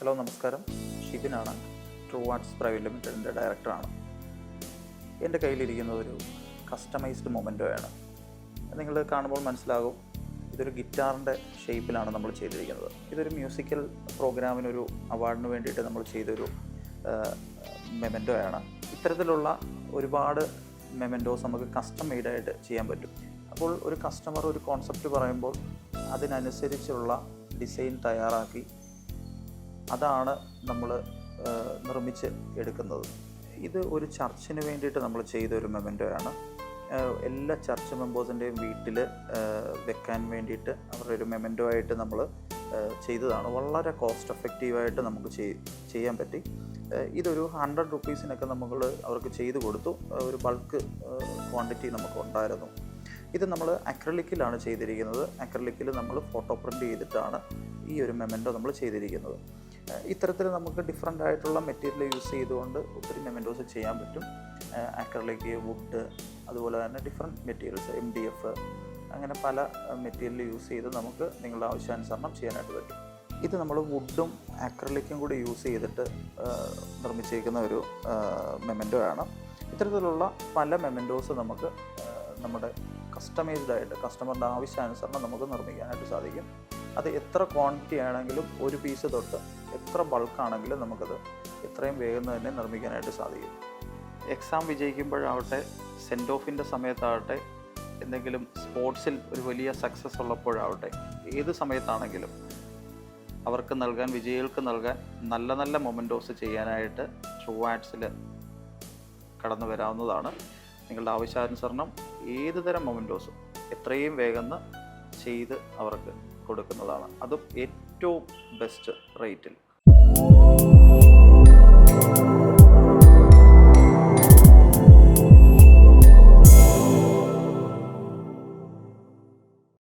Hello നമസ്കാരം, ഷിബിനാണ്. True arts private ലിമിറ്റഡിൻ്റെ ഡയറക്ടറാണ്. എൻ്റെ കയ്യിലിരിക്കുന്നത് ഒരു കസ്റ്റമൈസ്ഡ് മൊമെൻറ്റോയാണ്. നിങ്ങൾ കാണുമ്പോൾ മനസ്സിലാകും, ഇതൊരു ഗിറ്റാറിൻ്റെ ഷേപ്പിലാണ് നമ്മൾ ചെയ്തിരിക്കുന്നത്. ഇതൊരു മ്യൂസിക്കൽ പ്രോഗ്രാമിനൊരു അവാർഡിന് വേണ്ടിയിട്ട് നമ്മൾ ചെയ്തൊരു മെമെൻറ്റോയാണ്. ഇത്തരത്തിലുള്ള ഒരുപാട് മെമെൻറ്റോസ് നമുക്ക് കസ്റ്റം മെയ്ഡായിട്ട് ചെയ്യാൻ പറ്റും. അപ്പോൾ ഒരു കസ്റ്റമർ ഒരു കോൺസെപ്റ്റ് പറയുമ്പോൾ അതിനനുസരിച്ചുള്ള ഡിസൈൻ തയ്യാറാക്കി അതാണ് നമ്മൾ നിർമ്മിച്ച് എടുക്കുന്നത്. ഇത് ഒരു ചർച്ചിന് വേണ്ടിയിട്ട് നമ്മൾ ചെയ്തൊരു മെമെൻറ്റോയാണ്. എല്ലാ ചർച്ച് മെമ്പേഴ്സിൻ്റെയും വീട്ടിൽ വെക്കാൻ വേണ്ടിയിട്ട് അവരുടെ ഒരു മെമെൻറ്റോ ആയിട്ട് നമ്മൾ ചെയ്തതാണ്. വളരെ കോസ്റ്റ് എഫക്റ്റീവായിട്ട് നമുക്ക് ചെയ്യാൻ പറ്റി. ഇതൊരു 100 റുപ്പീസിനൊക്കെ നമ്മൾ അവർക്ക് ചെയ്തു കൊടുത്തു. ഒരു ബൾക്ക് ക്വാണ്ടിറ്റി നമുക്ക് ഉണ്ടായിരുന്നു. ഇത് നമ്മൾ അക്രലിക്കിലാണ് ചെയ്തിരിക്കുന്നത്. അക്രലിക്കിൽ നമ്മൾ ഫോട്ടോ പ്രിൻ്റ് ചെയ്തിട്ടാണ് ഈ ഒരു മെമെൻറ്റോ നമ്മൾ ചെയ്തിരിക്കുന്നത്. ഇത്തരത്തിൽ നമുക്ക് ഡിഫറെൻ്റ് ആയിട്ടുള്ള മെറ്റീരിയൽ യൂസ് ചെയ്തുകൊണ്ട് ഒത്തിരി മെമെൻറ്റോസ് ചെയ്യാൻ പറ്റും. അക്രലിക്ക്, വുഡ്, അതുപോലെ തന്നെ ഡിഫറെൻറ്റ് മെറ്റീരിയൽസ്, MDF, അങ്ങനെ പല മെറ്റീരിയൽ യൂസ് ചെയ്ത് നമുക്ക് നിങ്ങളുടെ ആവശ്യാനുസരണം ചെയ്യാനായിട്ട് പറ്റും. ഇത് നമ്മൾ വുഡും അക്രലിക്കും കൂടി യൂസ് ചെയ്തിട്ട് നിർമ്മിച്ചിരിക്കുന്ന ഒരു മെമെൻറ്റോ ആണ്. ഇത്തരത്തിലുള്ള പല മെമെൻറ്റോസ് നമുക്ക് നമ്മുടെ കസ്റ്റമൈസ്ഡ് ആയിട്ട് കസ്റ്റമറുടെ ആവശ്യാനുസരണം നമുക്ക് നിർമ്മിക്കാനായിട്ട് സാധിക്കും. അത് എത്ര ക്വാണ്ടിറ്റി ആണെങ്കിലും, ഒരു പീസ് തൊട്ട് എത്ര ബൾക്കാണെങ്കിലും നമുക്കത് എത്രയും വേഗം തന്നെ നിർമ്മിക്കാനായിട്ട് സാധിക്കും. എക്സാം വിജയിക്കുമ്പോഴാവട്ടെ, സെൻഡ് ഓഫിൻ്റെ സമയത്താവട്ടെ, എന്തെങ്കിലും സ്പോർട്സിൽ ഒരു വലിയ സക്സസ് ഉള്ളപ്പോഴാവട്ടെ, ഏത് സമയത്താണെങ്കിലും അവർക്ക് നൽകാൻ, വിജയികൾക്ക് നൽകാൻ നല്ല നല്ല മൊമെൻറ്റോസ് ചെയ്യാനായിട്ട് ട്രൂ ആർട്സിൽ കടന്നു വരാവുന്നതാണ്. നിങ്ങളുടെ ആവശ്യാനുസരണം ഏത് തരം മൊമെൻറ്റോസും എത്രയും വേഗം ചെയ്ത് അവർക്ക് കൊടുക്കുന്നതാണ്. അതും ഏറ്റവും ബെസ്റ്റ് റേറ്റിൽ.